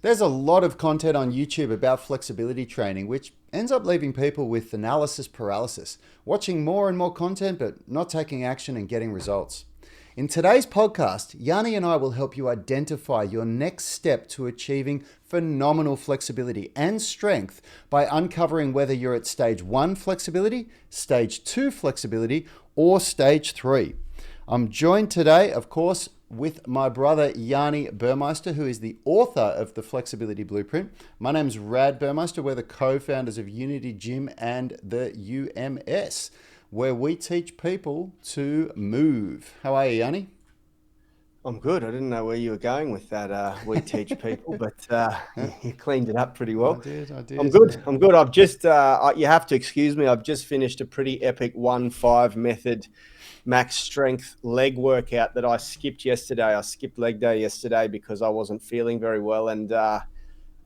There's a lot of content on YouTube about flexibility training, which ends up leaving people with analysis paralysis, watching more and more content but not taking action and getting results. In today's podcast, Yani and I will help you identify your next step to achieving phenomenal flexibility and strength by uncovering whether you're at stage 1 flexibility, stage 2 flexibility, or stage 3. I'm joined today, of course, with my brother Yanni Burmeister, who is the author of the Flexibility Blueprint. My name's Rad Burmeister. We're the co-founders of Unity Gym and the UMS, where we teach people to move. How are you, Yanni? I'm good. I didn't know where you were going with that. We teach people, but you cleaned it up pretty I well. did, I I'm did. good. I'm good. I've just, you have to excuse me. I've just finished a pretty epic 1-5 method max strength leg workout that I skipped yesterday. I skipped leg day yesterday because I wasn't feeling very well, and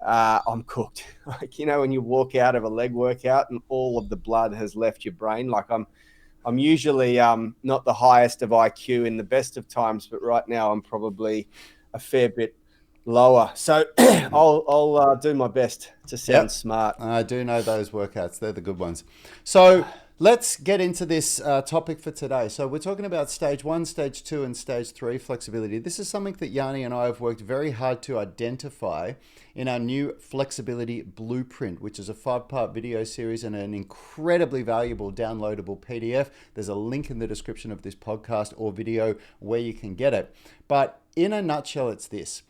I'm cooked. Like, when you walk out of a leg workout and all of the blood has left your brain, like I'm usually not the highest of IQ in the best of times, but right now I'm probably a fair bit lower. So Yep. I'll do my best to sound Yep. smart. I do know those workouts. They're the good ones. So let's get into this topic for today. So we're talking about stage 1, stage 2, and stage 3 flexibility. This is something that Yanni and I have worked very hard to identify in our new flexibility blueprint, which is a 5-part video series and an incredibly valuable downloadable PDF. There's a link in the description of this podcast or video where you can get it. But in a nutshell, it's this.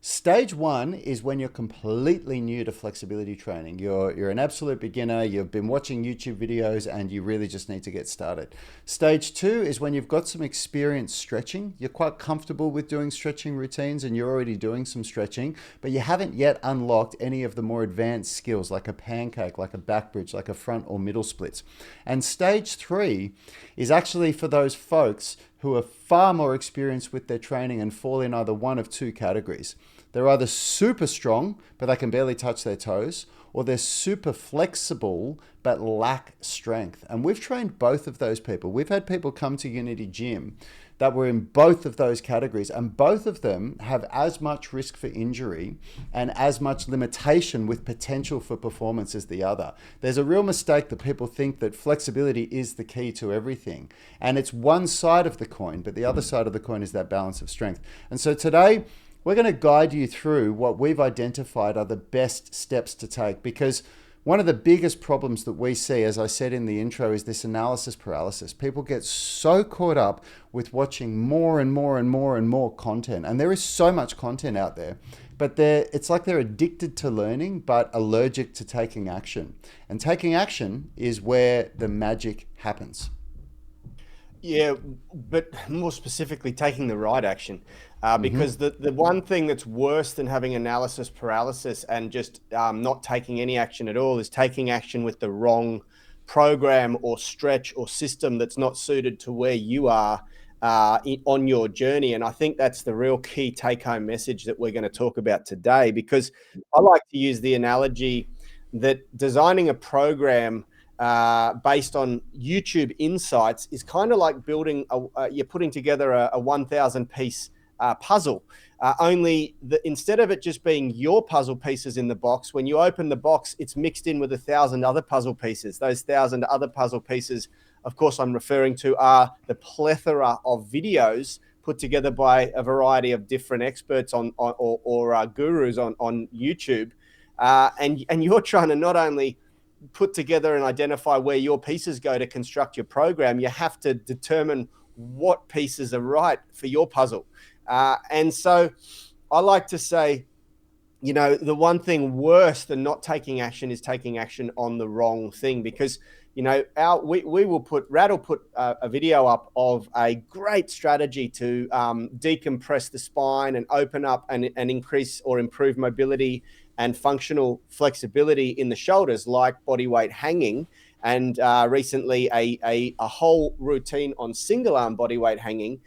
Stage 1 is when you're completely new to flexibility training. You're an absolute beginner, you've been watching YouTube videos, and you really just need to get started. Stage 2 is when you've got some experience stretching. You're quite comfortable with doing stretching routines and you're already doing some stretching, but you haven't yet unlocked any of the more advanced skills like a pancake, like a back bridge, like a front or middle splits. And stage 3 is actually for those folks who are far more experienced with their training and fall in either one of two categories. They're either super strong, but they can barely touch their toes, or they're super flexible, but lack strength. And we've trained both of those people. We've had people come to Unity Gym that were in both of those categories, and both of them have as much risk for injury and as much limitation with potential for performance as the other. There's a real mistake that people think that flexibility is the key to everything, and it's one side of the coin, but the other side of the coin is that balance of strength. And so today, we're going to guide you through what we've identified are the best steps to take, because one of the biggest problems that we see, as I said in the intro, is this analysis paralysis. People get so caught up with watching more and more and more and more content. And there is so much content out there, but it's like they're addicted to learning, but allergic to taking action. And taking action is where the magic happens. Yeah, but more specifically, taking the right action. Mm-hmm. Because the one thing that's worse than having analysis paralysis and just not taking any action at all is taking action with the wrong program or stretch or system that's not suited to where you are on your journey. And I think that's the real key take home message that we're going to talk about today, because I like to use the analogy that designing a program based on YouTube insights is kind of like you're putting together a 1,000 piece puzzle. Only instead of it just being your puzzle pieces in the box, when you open the box, it's mixed in with 1,000 other puzzle pieces. Those 1,000 other puzzle pieces, of course, I'm referring to are the plethora of videos put together by a variety of different experts or gurus on YouTube. And you're trying to not only put together and identify where your pieces go to construct your program, you have to determine what pieces are right for your puzzle. And so I like to say, the one thing worse than not taking action is taking action on the wrong thing, because Rad will put a video up of a great strategy to decompress the spine and open up and increase or improve mobility and functional flexibility in the shoulders, like body weight hanging, and recently a whole routine on single arm body weight hanging.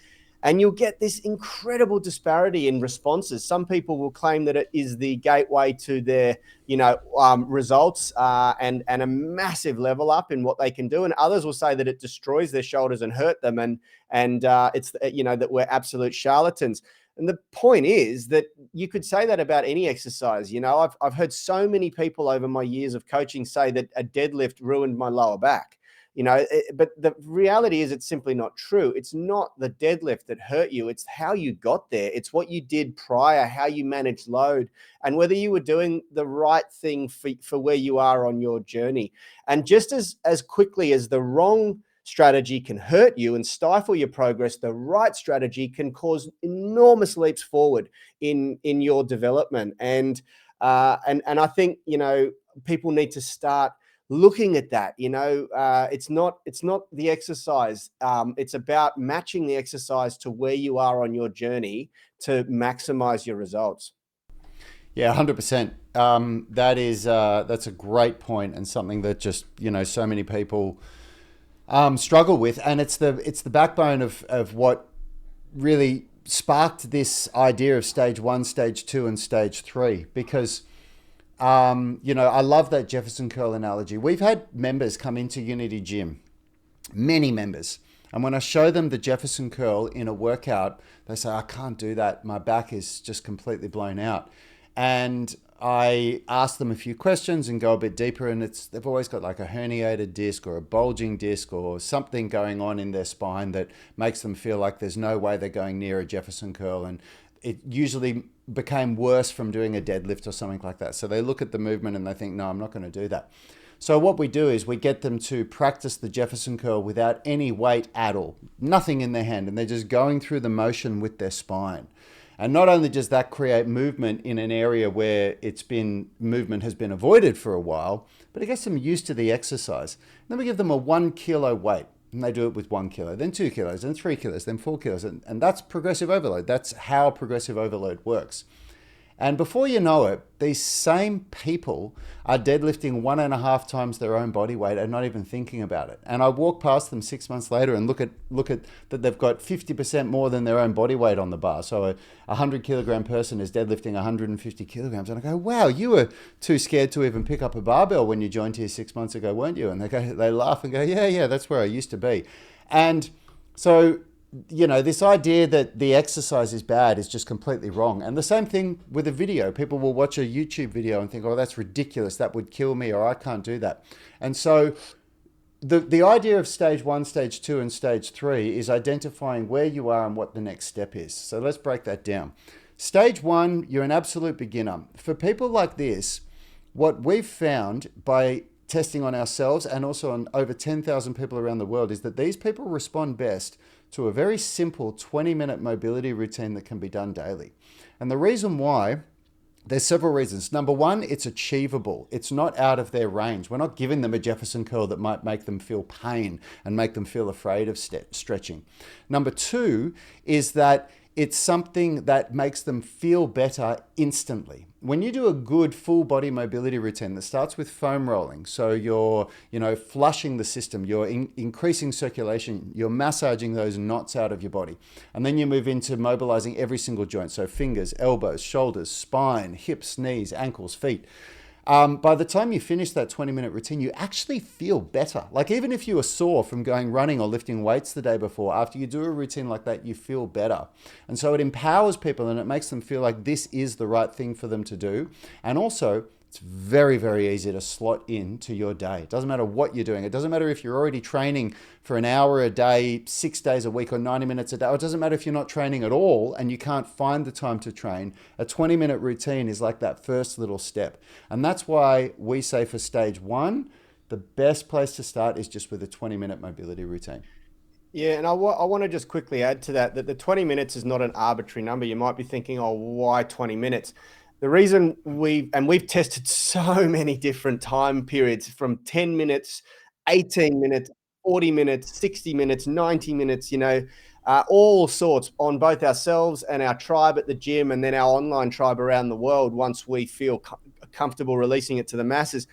And you'll get this incredible disparity in responses. Some people will claim that it is the gateway to their, results and a massive level up in what they can do, and others will say that it destroys their shoulders and hurt them, and it's that we're absolute charlatans. And the point is that you could say that about any exercise. I've heard so many people over my years of coaching say that a deadlift ruined my lower back. But the reality is it's simply not true. It's not the deadlift that hurt you. It's how you got there. It's what you did prior, how you managed load, and whether you were doing the right thing for where you are on your journey. And just as quickly as the wrong strategy can hurt you and stifle your progress, the right strategy can cause enormous leaps forward in your development. And I think people need to start looking at that. It's not the exercise. It's about matching the exercise to where you are on your journey to maximize your results. Yeah, 100%. That's a great point, and something that just so many people struggle with, and it's the backbone of what really sparked this idea of stage 1, stage 2, and stage 3. Because I love that Jefferson curl analogy. We've had members come into Unity Gym, many members, and when I show them the Jefferson curl in a workout, they say, "I can't do that. My back is just completely blown out." And I ask them a few questions and go a bit deeper, and they've always got like a herniated disc or a bulging disc or something going on in their spine that makes them feel like there's no way they're going near a Jefferson curl. And it usually became worse from doing a deadlift or something like that. So they look at the movement and they think, no, I'm not going to do that. So what we do is we get them to practice the Jefferson curl without any weight at all, nothing in their hand, and they're just going through the motion with their spine. And not only does that create movement in an area where movement has been avoided for a while, but it gets them used to the exercise. And then we give them a 1 kilo weight, and they do it with 1 kilo, then 2 kilos, then 3 kilos, then 4 kilos. And that's progressive overload. That's how progressive overload works. And before you know it, these same people are deadlifting 1.5 times their own body weight and not even thinking about it. And I walk past them 6 months later and look at that they've got 50% more than their own body weight on the bar. So a 100 kilogram person is deadlifting 150 kilograms. And I go, wow, you were too scared to even pick up a barbell when you joined here 6 months ago, weren't you? And they laugh and go, yeah, that's where I used to be. And so this idea that the exercise is bad is just completely wrong. And the same thing with a video. People will watch a YouTube video and think, oh, that's ridiculous. That would kill me, or I can't do that. And so the idea of stage 1, stage 2, and stage 3 is identifying where you are and what the next step is. So let's break that down. Stage 1, you're an absolute beginner. For people like this, what we've found by testing on ourselves and also on over 10,000 people around the world is that these people respond best to a very simple 20-minute mobility routine that can be done daily. And the reason why, there's several reasons. Number one, it's achievable. It's not out of their range. We're not giving them a Jefferson curl that might make them feel pain and make them feel afraid of stretching. Number two is that it's something that makes them feel better instantly. When you do a good full body mobility routine that starts with foam rolling, so you're flushing the system, you're increasing circulation, you're massaging those knots out of your body, and then you move into mobilizing every single joint, so fingers, elbows, shoulders, spine, hips, knees, ankles, feet. By the time you finish that 20-minute routine, you actually feel better. Like even if you were sore from going running or lifting weights the day before, after you do a routine like that, you feel better. And so it empowers people and it makes them feel like this is the right thing for them to do. And also, it's very, very easy to slot into your day. It doesn't matter what you're doing. It doesn't matter if you're already training for an hour a day, 6 days a week, or 90 minutes a day. It doesn't matter if you're not training at all and you can't find the time to train. A 20-minute routine is like that first little step. And that's why we say for stage 1, the best place to start is just with a 20-minute mobility routine. Yeah, and I want to just quickly add to that the 20 minutes is not an arbitrary number. You might be thinking, oh, why 20 minutes? The reason we've tested so many different time periods from 10 minutes, 18 minutes, 40 minutes, 60 minutes, 90 minutes, all sorts on both ourselves and our tribe at the gym and then our online tribe around the world once we feel comfortable releasing it to the masses.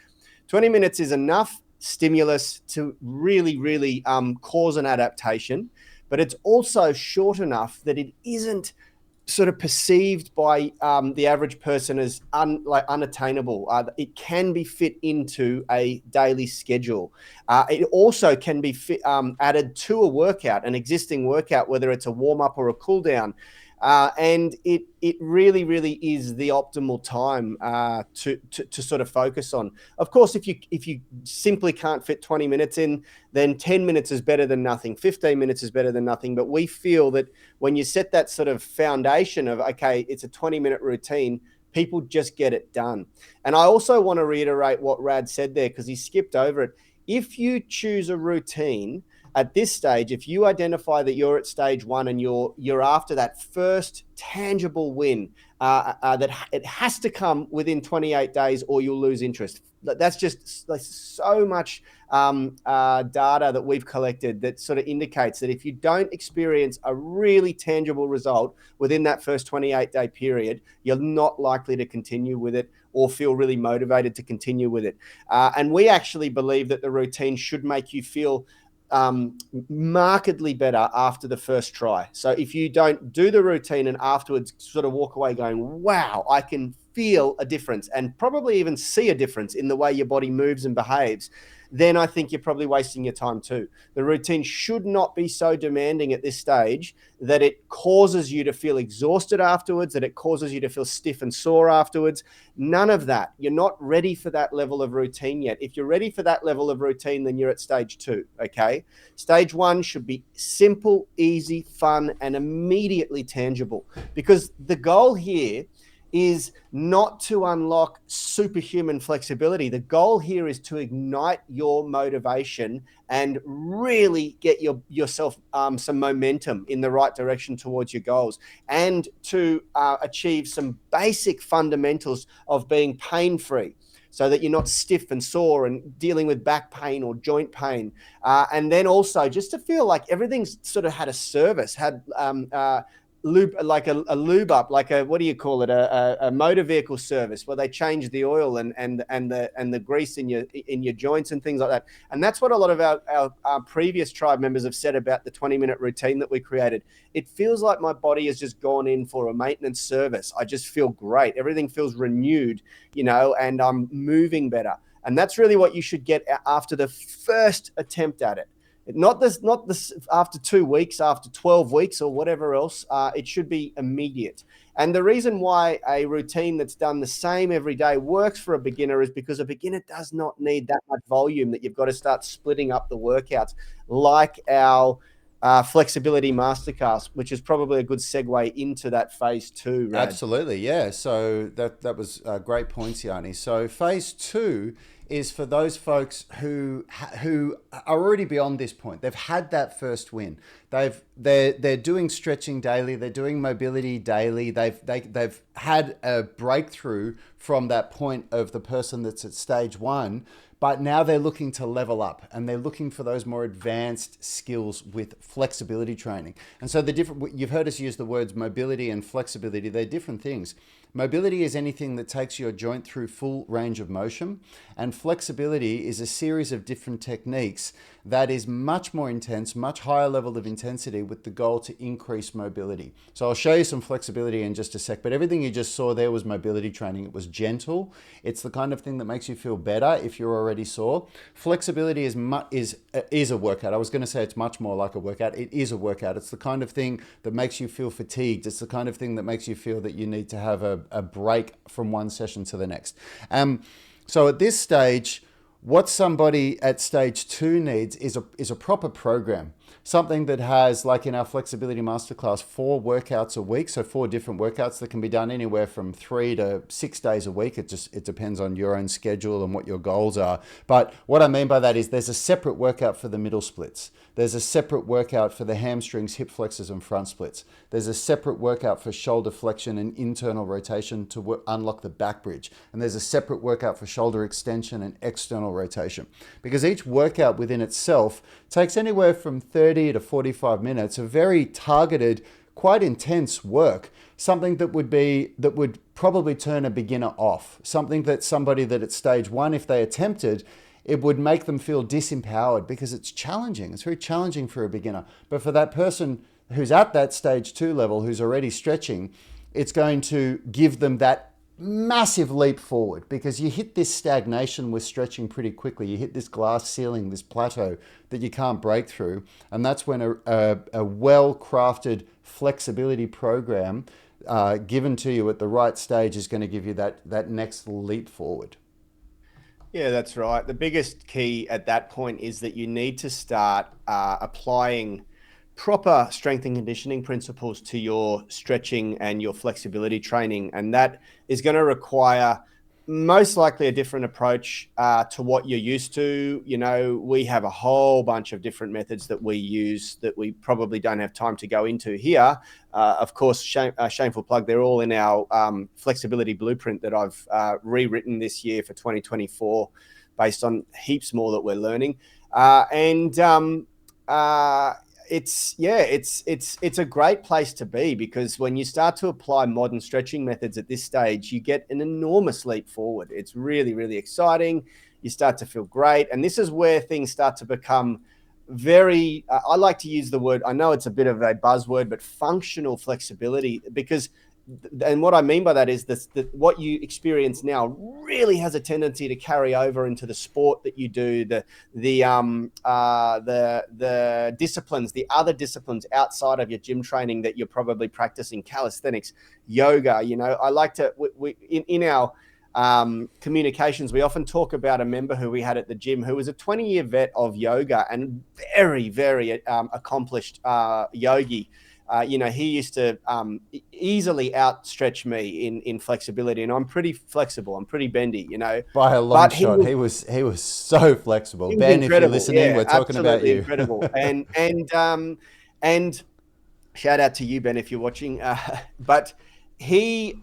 20 minutes is enough stimulus to really, really cause an adaptation, but it's also short enough that it isn't sort of perceived by the average person as unattainable. It can be fit into a daily schedule. It also can be added to a workout, an existing workout, whether it's a warm-up or a cool-down. And it really, really is the optimal time to sort of focus on. Of course, if you simply can't fit 20 minutes in, then 10 minutes is better than nothing. 15 minutes is better than nothing. But we feel that when you set that sort of foundation of, okay, it's a 20-minute routine, people just get it done. And I also want to reiterate what Rad said there, because he skipped over it. If you choose a routine at this stage, if you identify that you're at stage one and you're after that first tangible win, that it has to come within 28 days or you'll lose interest. That's just so much data that we've collected that sort of indicates that if you don't experience a really tangible result within that first 28-day period, you're not likely to continue with it or feel really motivated to continue with it. And we actually believe that the routine should make you feel markedly better after the first try. So if you don't do the routine and afterwards sort of walk away going, wow, I can feel a difference and probably even see a difference in the way your body moves and behaves, then I think you're probably wasting your time too. The routine should not be so demanding at this stage that it causes you to feel exhausted afterwards, that it causes you to feel stiff and sore afterwards. None of that. You're not ready for that level of routine yet. If you're ready for that level of routine, then you're at stage two, okay? Stage one should be simple, easy, fun, and immediately tangible, because the goal here is not to unlock superhuman flexibility. The goal here is to ignite your motivation and really get yourself some momentum in the right direction towards your goals, and to achieve some basic fundamentals of being pain-free, so that you're not stiff and sore and dealing with back pain or joint pain. And then also just to feel like everything's sort of had a service, had lube, like a lube up, like a, what do you call it, a motor vehicle service, where they change the oil and the grease in your joints and things like that. And that's what a lot of our previous tribe members have said about the 20-minute routine that we created. It feels like my body has just gone in for a maintenance service. I just feel great. Everything feels renewed, and I'm moving better. And that's really what you should get after the first attempt at it. Not this after 2 weeks, after 12 weeks or whatever else. It should be immediate. And the reason why a routine that's done the same every day works for a beginner is because a beginner does not need that much volume that you've got to start splitting up the workouts, like our flexibility masterclass, which is probably a good segue into that phase two, Rad. Absolutely, yeah. So that was great points, Yanni. So phase two is for those folks who are already beyond this point. They've had that first win. They're doing stretching daily. They're doing mobility daily. They've had a breakthrough from that point of the person that's at stage one. But now they're looking to level up, and they're looking for those more advanced skills with flexibility training. And so you've heard us use the words mobility and flexibility. They're different things. Mobility is anything that takes your joint through full range of motion, and flexibility is a series of different techniques that is much more intense, much higher level of intensity, with the goal to increase mobility. So I'll show you some flexibility in just a sec, but everything you just saw there was mobility training. It was gentle. It's the kind of thing that makes you feel better if you're already sore. Flexibility is a workout. I was going to say it's much more like a workout. It is a workout. It's the kind of thing that makes you feel fatigued. It's the kind of thing that makes you feel that you need to have a break from one session to the next. So at this stage, what somebody at stage two needs is a proper program. Something that has, like in our flexibility masterclass, 4 workouts a week. So 4 different workouts that can be done anywhere from 3 to 6 days a week. It depends on your own schedule and what your goals are. But what I mean by that is there's a separate workout for the middle splits. There's a separate workout for the hamstrings, hip flexors, and front splits. There's a separate workout for shoulder flexion and internal rotation to unlock the back bridge. And there's a separate workout for shoulder extension and external rotation. Because each workout within itself takes anywhere from 30 to 45 minutes of very targeted, quite intense work. Something that would probably turn a beginner off. Something that somebody that at stage one, if they attempted, it would make them feel disempowered, because it's challenging. It's very challenging for a beginner. But for that person who's at that stage 2 level, who's already stretching, it's going to give them that massive leap forward because you hit this stagnation with stretching pretty quickly. You hit this glass ceiling, this plateau that you can't break through. And that's when a well-crafted flexibility program given to you at the right stage is going to give you that next leap forward. Yeah, that's right. The biggest key at that point is that you need to start applying proper strength and conditioning principles to your stretching and your flexibility training. And that is going to require most likely a different approach to what you're used to. You know, we have a whole bunch of different methods that we use that we probably don't have time to go into here. Of course, shameful plug, they're all in our flexibility blueprint that I've rewritten this year for 2024 based on heaps more that we're learning. It's a great place to be, because when you start to apply modern stretching methods at this stage, you get an enormous leap forward. It's really, really exciting. You start to feel great. And this is where things start to become very, I like to use the word, I know it's a bit of a buzzword, but functional flexibility, because and what I mean by that is that what you experience now really has a tendency to carry over into the sport that you do, the disciplines, the other disciplines outside of your gym training that you're probably practicing, calisthenics, yoga. You know, I like to in our communications, we often talk about a member who we had at the gym who was a 20-year vet of yoga and very, very accomplished yogi. You know, he used to easily outstretch me in flexibility, and I'm pretty flexible. I'm pretty bendy, you know. By a long But shot, he was so flexible. he was Ben, if you're incredible. listening, Yeah, we're talking about absolutely you. incredible. And shout out to you, Ben, if you're watching. But he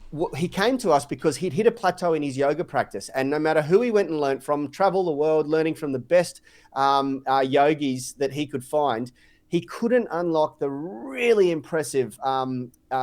came to us because he'd hit a plateau in his yoga practice, and no matter who he went and learned from, travel the world, learning from the best yogis that he could find, he couldn't unlock the really impressive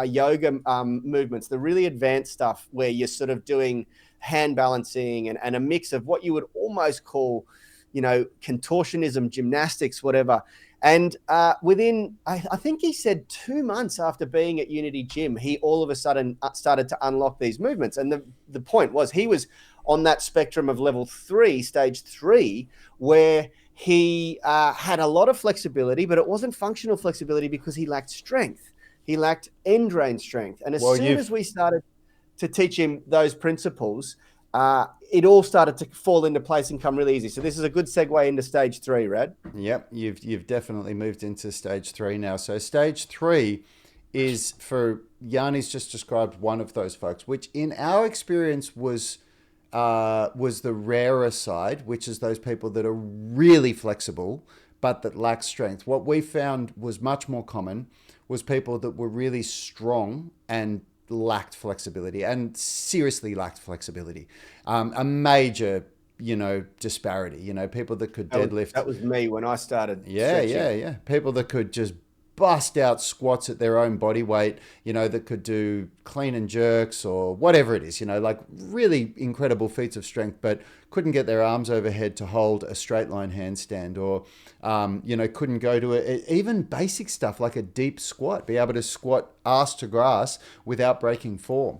yoga movements, the really advanced stuff where you're sort of doing hand balancing and a mix of what you would almost call, you know, contortionism, gymnastics, whatever. And within, I think he said 2 months after being at Unity Gym, he all of a sudden started to unlock these movements. And the point was, he was on that spectrum of level 3, stage 3, where he had a lot of flexibility, but it wasn't functional flexibility because he lacked strength. He lacked end range strength. And as soon as we started to teach him those principles, it all started to fall into place and come really easy. So this is a good segue into stage 3, Rad. Yep, you've definitely moved into stage 3 now. So stage 3 is, for Yanni's just described one of those folks, which in our experience was the rarer side, which is those people that are really flexible but that lack strength. What we found was much more common was people that were really strong and lacked flexibility, and seriously lacked flexibility. A major, disparity. People that could deadlift. That was me when I started. Yeah. People that could just bust out squats at their own body weight, that could do clean and jerks or whatever it is, like really incredible feats of strength, but couldn't get their arms overhead to hold a straight line handstand, or, couldn't go to even basic stuff like a deep squat, be able to squat ass to grass without breaking form.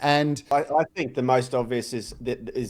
And I think the most obvious is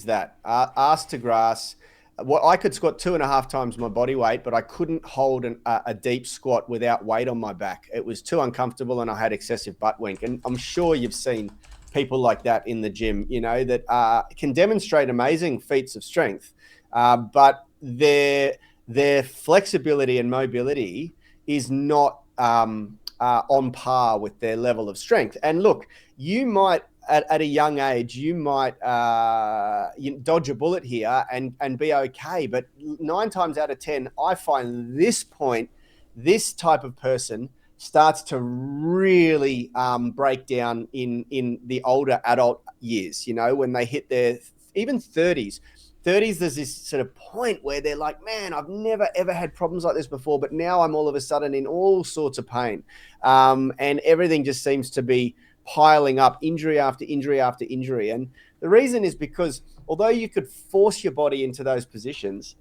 that ass to grass. Well, I could squat 2.5 times my body weight, but I couldn't hold a deep squat without weight on my back. It was too uncomfortable, and I had excessive butt wink. And I'm sure you've seen people like that in the gym, that can demonstrate amazing feats of strength, but their flexibility and mobility is not on par with their level of strength. And look, you might, at a young age, you might dodge a bullet here and be okay. But 9 times out of 10, I find this type of person starts to really break down in the older adult years, when they hit their even 30s. 30s, there's this sort of point where they're like, man, I've never, ever had problems like this before, but now I'm all of a sudden in all sorts of pain. And everything just seems to be piling up, injury after injury after injury. And the reason is because although you could force your body into those positions,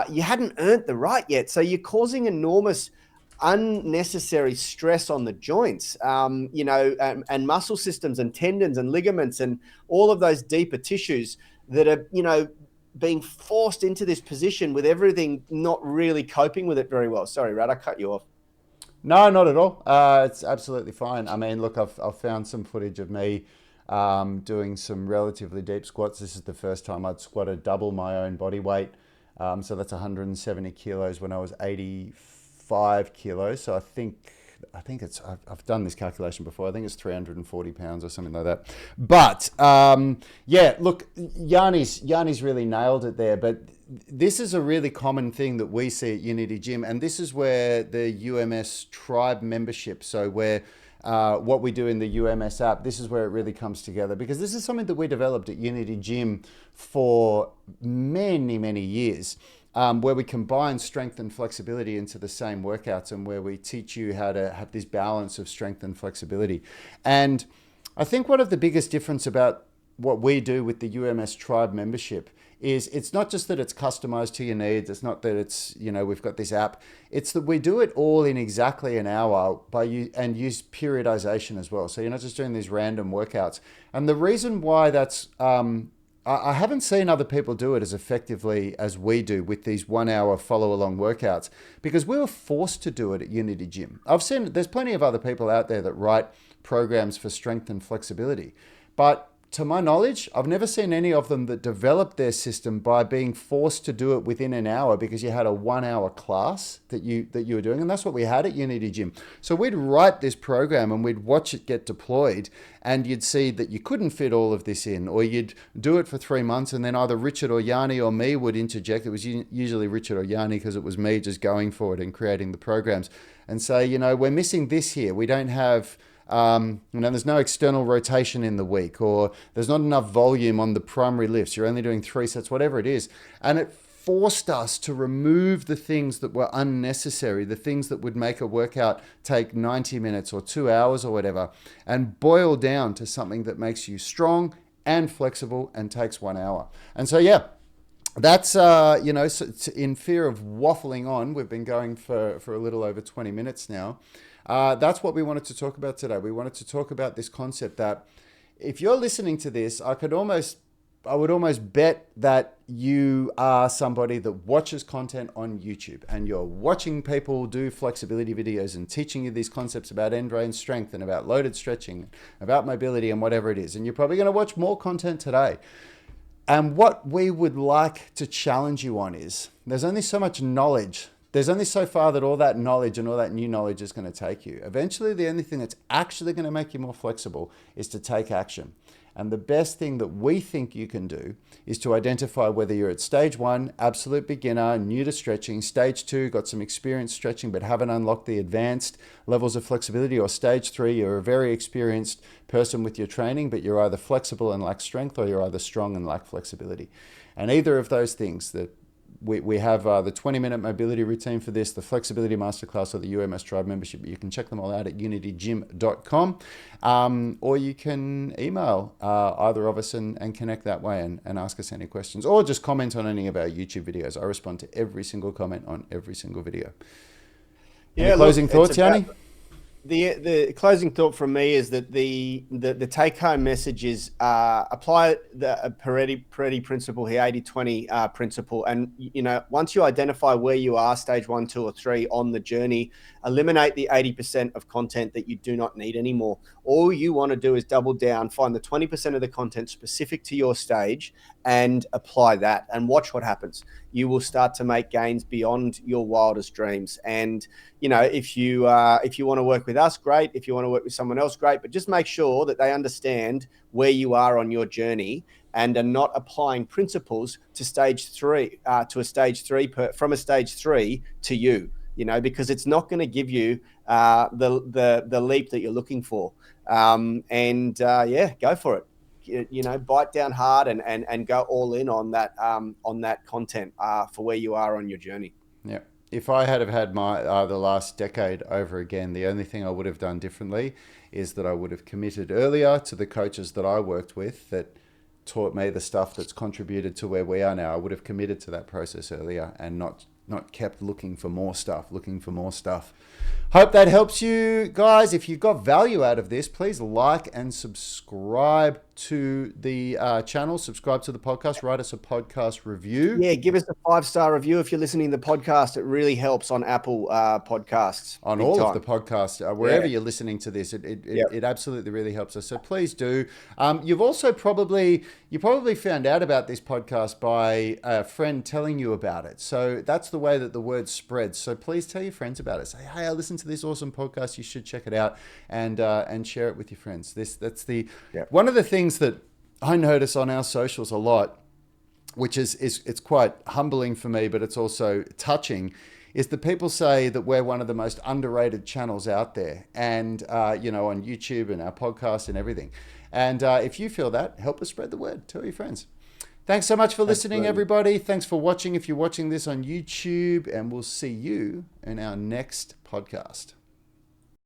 you hadn't earned the right yet. So you're causing enormous unnecessary stress on the joints, and muscle systems and tendons and ligaments and all of those deeper tissues that are, being forced into this position with everything not really coping with it very well. Sorry, Rad, I cut you off. No, not at all. It's absolutely fine. I mean, look, I've found some footage of me doing some relatively deep squats. This is the first time I'd squatted double my own body weight. So that's 170 kilos when I was 85 kilos. So I think it's, I've done this calculation before. I think it's 340 pounds or something like that. But yeah, look, Yanni's really nailed it there. But this is a really common thing that we see at Unity Gym. And this is where the UMS tribe membership, so where what we do in the UMS app, this is where it really comes together, because this is something that we developed at Unity Gym for many, many years. Where we combine strength and flexibility into the same workouts, and where we teach you how to have this balance of strength and flexibility. And I think one of the biggest difference about what we do with the UMS tribe membership is it's not just that it's customized to your needs. It's not that it's, we've got this app. It's that we do it all in exactly an hour and use periodization as well. So you're not just doing these random workouts. And the reason why that's, I haven't seen other people do it as effectively as we do with these 1 hour follow along workouts, because we were forced to do it at Unity Gym. I've seen, there's plenty of other people out there that write programs for strength and flexibility, but to my knowledge, I've never seen any of them that developed their system by being forced to do it within an hour because you had a 1 hour class that you were doing. And that's what we had at Unity Gym. So we'd write this program and we'd watch it get deployed, and you'd see that you couldn't fit all of this in, or you'd do it for 3 months and then either Richard or Yani or me would interject. It was usually Richard or Yani, because it was me just going for it and creating the programs, and say, we're missing this here. We don't have... there's no external rotation in the week, or there's not enough volume on the primary lifts. You're only doing 3 sets, whatever it is. And it forced us to remove the things that were unnecessary, the things that would make a workout take 90 minutes or 2 hours or whatever, and boil down to something that makes you strong and flexible and takes 1 hour. And so, yeah, that's, in fear of waffling on, we've been going for a little over 20 minutes now. That's what we wanted to talk about today. We wanted to talk about this concept that if you're listening to this, I would almost bet that you are somebody that watches content on YouTube, and you're watching people do flexibility videos and teaching you these concepts about end range strength and about loaded stretching, about mobility and whatever it is. And you're probably going to watch more content today. And what we would like to challenge you on is there's only so much knowledge. There's only so far that all that knowledge and all that new knowledge is going to take you. Eventually, the only thing that's actually going to make you more flexible is to take action. And the best thing that we think you can do is to identify whether you're at stage 1, absolute beginner, new to stretching, stage 2, got some experience stretching but haven't unlocked the advanced levels of flexibility, or stage 3, you're a very experienced person with your training, but you're either flexible and lack strength, or you're either strong and lack flexibility. And either of those things, we have the 20-minute mobility routine for this, the flexibility masterclass, or the UMS tribe membership. You can check them all out at unitygym.com, or you can email either of us and connect that way and ask us any questions, or just comment on any of our YouTube videos. I respond to every single comment on every single video. Any closing thoughts, Yanni? The closing thought from me is that the take home message is apply the Pareto principle here, 80-20 principle. And, once you identify where you are, stage 1, 2, or 3 on the journey, eliminate the 80% of content that you do not need anymore. All you want to do is double down, find the 20% of the content specific to your stage and apply that, and watch what happens. You will start to make gains beyond your wildest dreams. And, if you want to work with us, great. If you want to work with someone else, great. But just make sure that they understand where you are on your journey and are not applying principles to stage 3, from a stage 3 to you, because it's not going to give you the leap that you're looking for. Go for it. Bite down hard and go all in on that content for where you are on your journey. Yeah. If I had my the last decade over again, the only thing I would have done differently is that I would have committed earlier to the coaches that I worked with that taught me the stuff that's contributed to where we are now. I would have committed to that process earlier and not not kept looking for more stuff. Hope that helps you guys. If you got value out of this, please like and subscribe to the channel, subscribe to the podcast, write us a podcast review. Yeah, give us a 5-star review if you're listening to the podcast. It really helps on Apple Podcasts. On all of the podcasts, wherever you're listening to this, it absolutely really helps us. So please do. You probably found out about this podcast by a friend telling you about it. So that's the way that the word spreads. So please tell your friends about it. Say, hey, I listened to this awesome podcast. You should check it out and share it with your friends. One of the things that I notice on our socials a lot, which is it's quite humbling for me, but it's also touching, is that people say that we're one of the most underrated channels out there, and on YouTube and our podcast and everything. And if you feel that, help us spread the word. Tell your friends. Thanks so much for listening, everybody. Thanks for watching if you're watching this on YouTube, and we'll see you in our next podcast.